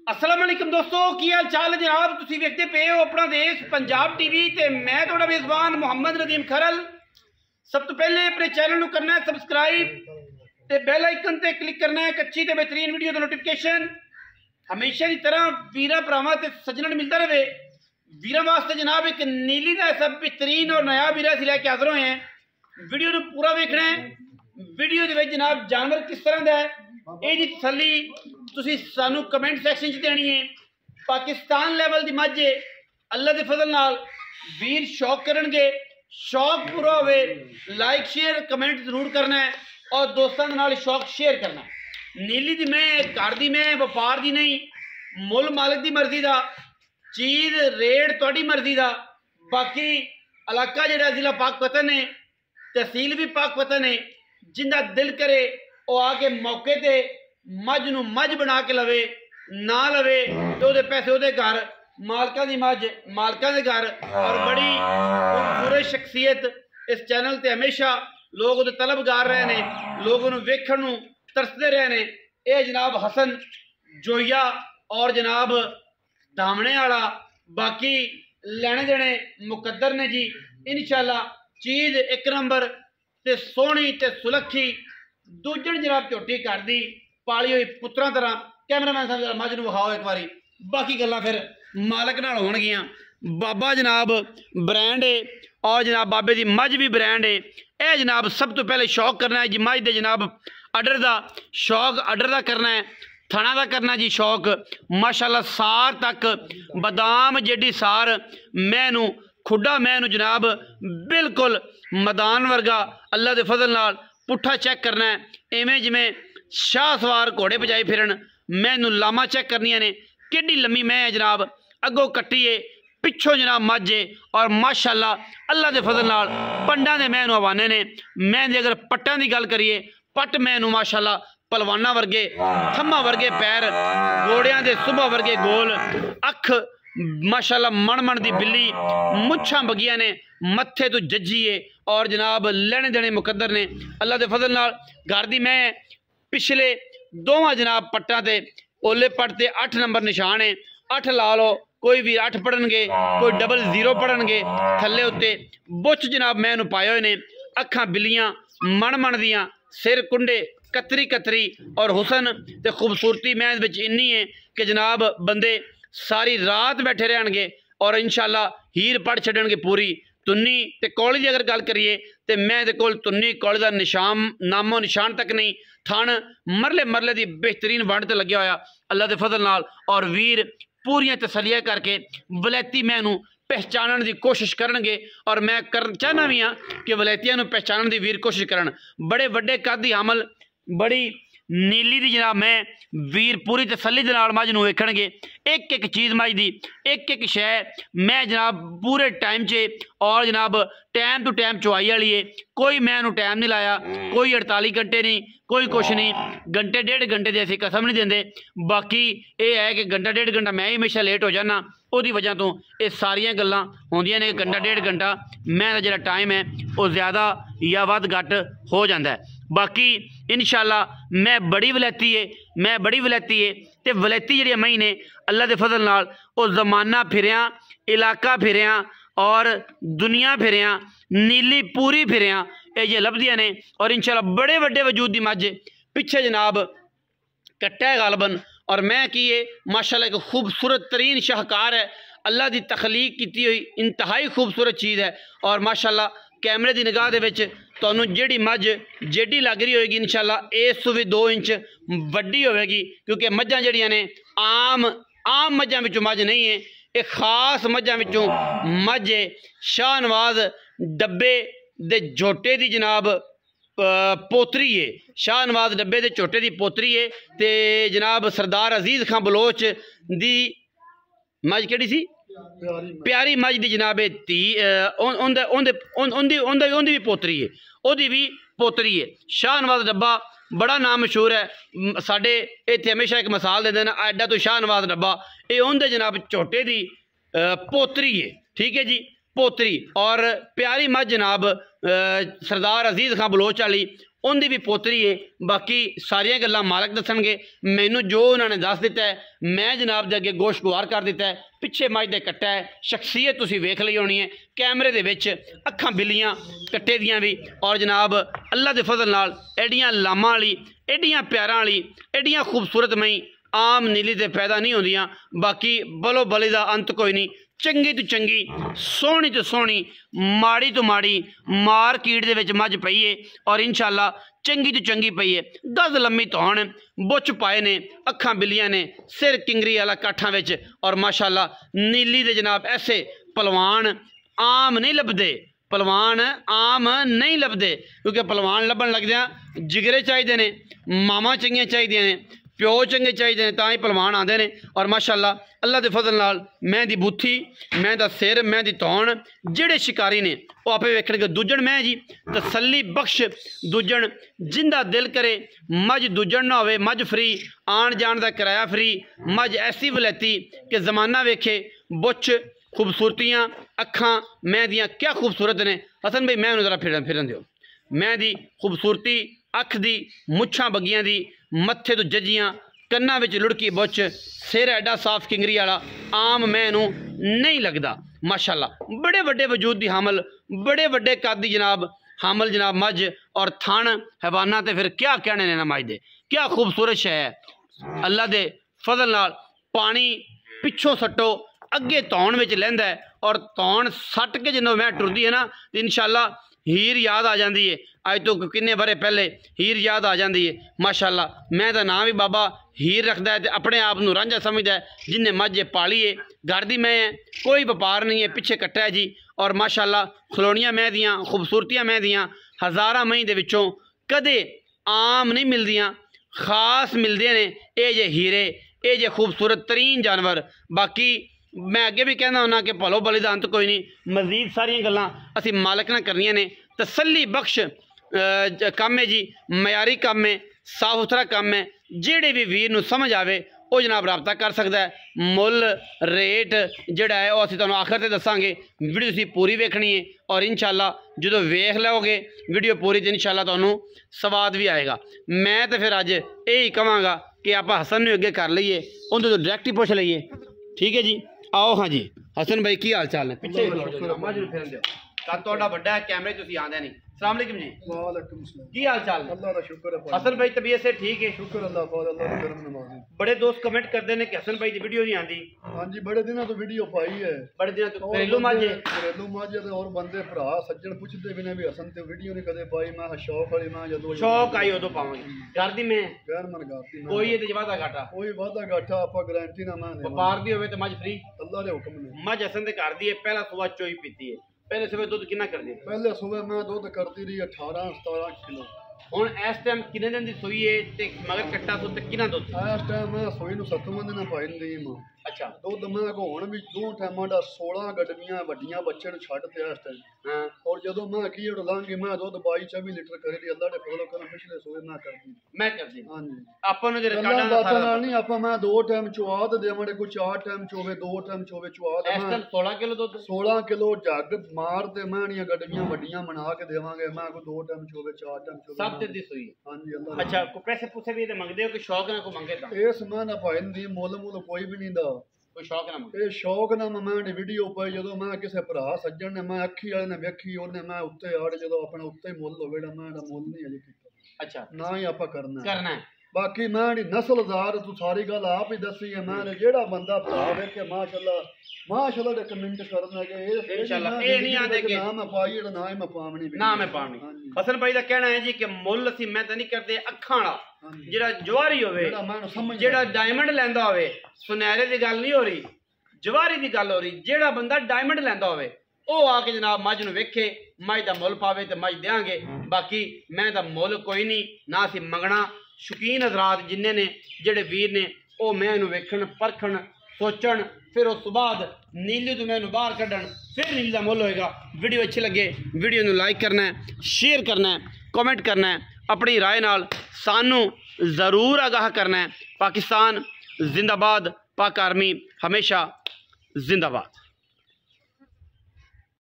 अस्सलाम वालेकुम दोस्तों, की हाल चाल है जनाब। तुसीं वेखदे पे हो अपना देश पंजाब टीवी ते मैं तुहाडा मेज़बान मोहम्मद नदीम खरल। सब तो पहले अपने चैनल नूं करना है सबसक्राइब ते बैल आइकन ते क्लिक करना है एक अच्छी ते बेहतरीन वीडियो दा नोटिफिकेशन हमेशा की तरह वीरां भरावां ते सज्जणां नूं मिलता रहे। वीरां वास्ते जनाब एक नीली दा सब बेहतरीन और नया वीरा असीं लैके हाज़र होए हैं। वीडियो नूं पूरा वेखना है। वीडियो दे विच जनाब जानवर किस तरह दा है ये तसल्ली तुसीं सानू कमेंट सैक्शन च देनी है। पाकिस्तान लैवल की मझ है, अल्लाह के फजल नाल वीर शौक करनगे। शौक पूरा होवे लाइक शेयर कमेंट जरूर करना है और दोस्तों के नाल शौक शेयर करना है। नीली दी मैं घर दी मैं व्यापार दी नहीं, मुल मालिक की मर्जी का चीज़ रेट तुहाडी मर्जी का। बाकी इलाका जिहड़ा जिला पाकपतन है, तहसील भी पाकपतन है। जिंदा दिल करे वो आके मौके ते मझ नूं मझ बना के लवे, ना लवे तो उहदे पैसे उहदे घर, मालकां दी मझ मालकां दे घर। और बड़ी खूबसूरत शख्सियत इस चैनल ते हमेशा लोग उहदे तलबगार रहे ने, लोग उहनूं वेखण नूं तरसदे रहे ने। ये जनाब हसन जोइया और जनाब दामने वाला बाकी लैने देने मुकद्दर ने जी। इंशाअल्लाह चीज़ एक नंबर ते सोहनी ते सुलखी दूजण जनाब झोटी कर दी पाली हुई पुत्रा तरह। कैमरामैन साहब मझ नूं विखाओ एक बारी, बाकी गल्लां फिर मालक नाल होणगियां। बाबा जनाब ब्रांड है और जनाब बाबे की मझ भी ब्रांड है। यह जनाब सब तो पहले शौक करना है जी मझ दे जनाब अडर का शौक, अडर का करना है, थणा का करना जी शौक। माशाल्लाह सार तक बदाम जेडी सार मैनू खुडा मैनू जनाब बिल्कुल मैदान वर्गा अल्लाह के फजल नाल पुट्ठा चेक करना है। इवें जिमें शाह सवार घोड़े बजाई फिरन मैनू लामा चेक करनिया ने। किड्डी लम्मी मैं है जनाब, अगों कट्टी है, पिछों जनाब मझ है और माशाल्लाह अल्लाह के फजल नाल पंडां दे मैनू हवाने ने। मैं अगर पट्टां की गल करिए, पट मैनू माशाल्लाह पलवाना वर्गे, थम्मा वर्गे पैर, घोड़ियां दे सुबह वर्गे गोल, अख माशाल्लाह मण दी बिल्ली, मुछां बगिया ने, मत्थे तो जज्जिए और जनाब लेने देने मुकद्दर ने अल्लाह के फजल नाल। घर दी मैं पिछले दोवां जनाब पट्टां ते ओले पट ते 8 नंबर निशान है। 8 ला लो, कोई भी 8 पढ़नगे, कोई डबल 0 पढ़नगे। थल्ले उत्ते बुच जनाब मैनू पाए हुए ने, अखां बिल्लियां मण दियां, सिर कुंडे कतरी कतरी और हुसन ते खूबसूरती मैं इन्नी है कि जनाब बंदे सारी रात बैठे रहणगे और इंशाअल्लाह हीर पढ़ छड्डणगे पूरी। तुन्नी ते कौली की अगर गल करिए तो मैं दे कोल तुन्नी कौली का निशान नामो निशान तक नहीं, थण मरले की बेहतरीन वंड ते लग्या होया अल्लाह के फजल नाल। और वीर पूरियां तसलियां करके वलैती मैनू पहचानने की कोशिश करनगे और मैं कर चाहना भी हाँ कि वलैतियां नूं पहचानने की वीर कोशिश करन। बड़े वड्डे कद दी हमल बड़ी नीली दी जनाब मैं वीर पूरी तसली दे नाल मझ नूं वेखणगे। एक एक चीज़ मझ दी एक एक शै मैं जनाब पूरे टाइम च और जनाब टाइम टू टाइम चुवाई वाली है। कोई मैं नूं टाइम नहीं लाया, कोई 48 घंटे नहीं, कोई कुछ नहीं, घंटे 1.5 घंटे की असीं कसम नहीं देंदे। बाकी ये है कि घंटा 1.5 घंटा मैं ही हमेशा लेट हो जाना, उसकी वजह तो ये सारियां गल्लां होंदियां ने कि घंटा 1.5 घंटा मैं दा जिहड़ा टाइम है वो ज़्यादा या वध घट हो जाता है। बाकी इंशाअल्लाह मैं बड़ी वलैती है, मैं बड़ी वलैती है तो वलैती जी मई ने अल्लाह के फजल नाल वो जमाना फिरिया, इलाका फिरिया और दुनिया फिरिया, नीली पूरी फिरिया ये जे लभदियां ने। और इंशाअल्लाह बड़े वड्डे वजूद की मझ पिछे जनाब कट्टा है गालबन और मैं की है माशाल्लाह एक खूबसूरत तरीन शाहकार है। अल्लाह की तखलीक की हुई इंतहाई खूबसूरत चीज़ है और माशाल्लाह कैमरे की निगाह दे विच तुहानूं जिहड़ी मझ जेडी लग रही होएगी इंशाअल्लाह इस तो भी 2 इंच वड्डी होएगी, क्योंकि मझां जिहड़ियां ने आम मझां विचों मझ नहीं है, एक खास मझां विचों मझ है। शाहनवाज डब्बे दे झोटे की जनाब पोतरी है, शाहनवाज डब्बे दे झोटे की पोतरी है ते जनाब सरदार अजीज खां बलोच दी मझ केड़ी सी प्यारी मझ की जनाब धी उन्दी भी पोतरी है, उहदी भी पोतरी है। शाहनवाज डब्बा बड़ा नाम मशहूर है साडे इत्थे, हमेशा एक मिसाल देंदे ने एडा तो शाहनवाज डब्बा ये उनके जनाब झोटे की पोतरी है। ठीक है जी, पोतरी और प्यारी मझ जनाब सरदार अजीज खां बलोच वाली उनकी भी पोतरी है। बाकी सारिया गल्लां मालक दसणगे, मैनू जो उन्होंने दस दिता है मैं जनाब दे अगे गोश गुवार कर दिता है। पिछे मझ दे कट्टा है, शख्सियत तुसीं वेख लई होनी है कैमरे दे विच, अखां बिल्लियां कट्टे दियां भी, और जनाब अल्लाह दे फजल नाल एडियां लामां वाली, एडियां प्यारां वाली, एडियां खूबसूरत मई आम नीली ते पैदा नहीं होंदियां। बाकी बलो बली दा अंत कोई नहीं, चंगी तो चंगी, सोहनी तो सोहनी, माड़ी तो माड़ी मार्केट दे विच मझ पई है, और इंशाअल्लाह चंगी तो चंगी पई है। 10 लम्मी धौण, बुच पाए ने, अखां बिल्लियां ने, सिर किंगरी वाला काठां विच, और माशाअल्लाह नीली दे जनाब ऐसे पहलवान आम नहीं लभदे, पहलवान आम नहीं लभदे, क्योंकि पहलवान लभन लगदियां जिगरे चाहिए ने, मामा चंगियां चाहिए ने, प्यो चंगे चाहिए तां ही पहलवान आते हैं। और माशाअल्लाह अल्लाह के फजल नाल मैं दी बूथी, मैं दा सिर, मैं दी धौण, जिहड़े शिकारी ने वो आपे वेखणगे। दूजण मैं जी तसल्ली बख्श दूजण, जिंदा दिल करे मझ दूजण ना होवे, मझ फ्री, आन जान का किराया फ्री, मझ ऐसी वलैती कि जमाना वेखे, बुछ खूबसूरतियाँ, अखां मैं दियां क्या खूबसूरत ने। हसन भाई मैं जरा फिरन दिओ, मैं दी खूबसूरती, अख दी, मुछां बगियां दी, मत्थे तो जजियां, कन्ना विच लुड़की बुच, सिर एडा साफ किंगरी वाला, आम मैनू नहीं लगता। माशाअल्लाह बड़े वड्डे वजूद दी हामल, बड़े वड्डे कद दी जनाब हामल जनाब मझ, और थण हैवाना ते फिर क्या कहने ने ना मझ दे, क्या खूबसूरत शै है। अल्लाह दे फजल नाल पानी पिछों सट्टो, अगे धौण विच लैंदा है, और धौण सट के जदों मैं टुरदी है ना तो इंशाअल्लाह हीर याद आ जाती है। अज तो किन्ने बरे पहले हीर याद आ जाती है। माशाअल्लाह मैं तो नाम भी बाबा हीर रखता है, तो अपने आप को रांझा समझदा है, जिन्हें मझ पाली है, घर दी मैं है, कोई व्यापार नहीं है, पिछे कट्टा है जी। और माशाअल्लाह खलोनियां मैं दियां, खूबसूरतियां मैं दियां, हज़ारां मई दे विचों कदे आम नहीं मिलदियां, खास मिलते हैं ये जे हीरे, ये जे खूबसूरत तरीन जानवर। बाकी मैं अगे भी कहना होना कि भलो भली दा अंत कोई नहीं, मजीद सारिया गल्लां असीं मालक नाल करनियां ने। तसल्ली बख्श काम है जी, मयारी काम है, साफ सुथरा काम है, जेड़े भी वीर नूं समझ आवे वो जनाब रबता कर सकता है। मुल रेट जोड़ा है वह असीं तुहानूं आखिर ते दसांगे, वीडियो तुसीं पूरी वेखनी है, और इंशाअल्लाह जो वेख लोगे वीडियो पूरी तो इंशाअल्लाह तुहानूं स्वाद भी आएगा। मैं तो फिर अज यही कहांगा कि आप हसन नूं अगे कर लईए, उहदे तो डायरैक्ट ही पुछ लईए। ठीक है जी, आओ। हाँ जी हसन भाई की हाल चाल ने? पिछे फिरन दिओ, कद तुहाडा वड्डा है, कैमरे तुसीं आंदे नहीं। अस्सलाम वालेकुम जी। वालेकुम सलाम। की हाल चाल? अल्लाह दा शुक्र है। हसन भाई तबीयत से ठीक है? शुक्र अल्लाह पाक, अल्लाह दा करम नवाज़ी। बड़े दोस्त कमेंट करते हैं कि हसन भाई की वीडियो नहीं आती। हां जी बड़े दिनों तो वीडियो पाई है, बड़े दिन तो घरेलू माजे और बंदे भरा सज्जन पूछते भी ने भी हसन ते वीडियो नहीं कदे पाई। मैं शौक वाली मैं जदों शौक आई उदों पावांगे। घर दी मैं गैर मन गाती मैं कोई ये ते वादा घाटा, कोई वादा घाटा आपा गारंटी ना माने। व्यापार दी होवे ते मज फ्री, अल्लाह दे हुक्म ने। मज हसन दे घर दी है, पहला सुबह चोई पीती है, पहले सुबह दूध कितना कर दिया? पहले सुबह मैं दूध करती रही 18-17 किलो। हुण इस टाइम किने दिन दी सोई है ते मगर कट्टा दुध किना दुध? इस टाइम मैं सोई नूं 7वें दिन पाई दी मां। अच्छा दुध मैं हुण भी दो टाइमां दा 16 गड्डियां वड्डियां बच्चे नूं छड्ड ते इस टाइम। हां और जदों मैं की लांगी मैं दुध 22-24 लीटर करे दी। अल्लाह दे फजल करम पिछले सोए मैं करदी हां जी। आपां नूं जे रिकॉर्डां दा सारा नहीं, आपां मैं 2 टाइम चुआ ते देवांगे, कोई 4 टाइम चोवे, 2 टाइम चोवे चुआ ते इस टाइम 16 किलो दुध, 16 किलो जग मार ते मैं नियां गड्डियां वड्डियां बना के देवांगे। मैं कोई 2 टाइम चोवे 4 टाइम चोवे सब ते दी सोई। हां जी अल्लाह। अच्छा को पैसे पूछे भी ते मंगदे हो कि शौक ना को मंगे ता? इस मैं ना भाई दी मोल कोई भी नहीं दा, कोई शौक ना मंगे। ਇਹ ਸ਼ੌਕ ਨਾ ਮੈਂ ਵੀਡੀਓ ਪਾਈ ਜਦੋਂ ਮੈਂ ਕਿਸੇ ਭਰਾ ਸੱਜਣ ਨੇ ਮੈਂ ਅੱਖੀ ਵਾਲੇ ਨੇ ਵੇਖੀ, ਉਹਨੇ ਮੈਂ ਉੱਤੇ ਆੜ ਜਦੋਂ ਆਪਣਾ ਉੱਤੇ ਮੁੱਲ ਹੋਵੇ ਨਾ ਮੈਂ ਮੁੱਲ ਨਹੀਂ ਅਜੇ ਕੀਤਾ। ਅੱਛਾ ਨਾ ਹੀ ਆਪਾਂ ਕਰਨਾ ਹੈ। ਬਾਕੀ ਮੈਂ ਨਸਲਦਾਰ ਤੂੰ ਸਾਰੀ ਗੱਲ ਆਪ ਹੀ ਦੱਸੀ ਹੈ। ਮੈਂ ਜਿਹੜਾ ਬੰਦਾ ਭਰਾ ਵੇਖੇ ਮਾਸ਼ਾਅੱਲਾ ਦੇ ਕਮੈਂਟ ਕਰਨਾ ਕਿ ਇਹ इंशाल्लाह ਇਹ ਨਹੀਂ ਆਂਦੇ ਕਿ ਨਾ ਮੈਂ ਪਾਈ ਜਿਹੜਾ ਨਾ ਹੀ ਮੈਂ ਪਾਵਣੀ ਨਾ ਮੈਂ ਪਾਵਣੀ। ਹਸਨ ਭਾਈ ਦਾ ਕਹਿਣਾ ਹੈ ਜੀ ਕਿ ਮੁੱਲ ਅਸੀਂ ਮੈਂ ਤਾਂ ਨਹੀਂ ਕਰਦੇ, ਅੱਖਾਂ ਵਾਲਾ ਜਿਹੜਾ ਜਵਾਰੀ ਹੋਵੇ, ਜਿਹੜਾ ਡਾਇਮੰਡ ਲੈਂਦਾ ਹੋਵੇ, ਸੁਨਹਿਰੇ ਦੀ ਗੱਲ ਨਹੀਂ ਹੋ ਰਹੀ, ਜਵਾਰੀ ਦੀ ਗੱਲ ਹੋ ਰਹੀ। ਜਿਹੜਾ ਬੰਦਾ ਡਾਇਮੰਡ ਲੈਂਦਾ ਹੋਵੇ ਉਹ ਆ ਕੇ ਜਨਾਬ ਮੱਝ ਨੂੰ ਵੇਖੇ, ਮੱਝ ਦਾ ਮੁੱਲ ਪਾਵੇ ਤੇ ਮੱਝ ਦੇਾਂਗੇ। ਬਾਕੀ ਮੈਂ ਤਾਂ ਮੁੱਲ ਕੋਈ ਨਹੀਂ ਨਾ ਅਸੀਂ ਮੰਗਣਾ। ਸ਼ੌਕੀਨ ਹਜ਼ਰਾਤ ਜਿੰਨੇ ਨੇ ਜਿਹੜੇ ਵੀਰ ਨੇ ਉਹ ਮੈਂ ਇਹਨੂੰ ਵੇਖਣ, ਪਰਖਣ, सोचण, फिर उस तो बाद नीली तो मैं बाहर कढ़न, फिर नीली का मुल होएगा। वीडियो अच्छी लगे वीडियो लाइक करना है, शेयर करना है, कमेंट करना है, अपनी राय नाल सानू ज़रूर आगाह करना है। पाकिस्तान जिंदाबाद, पाक आर्मी हमेशा जिंदाबाद।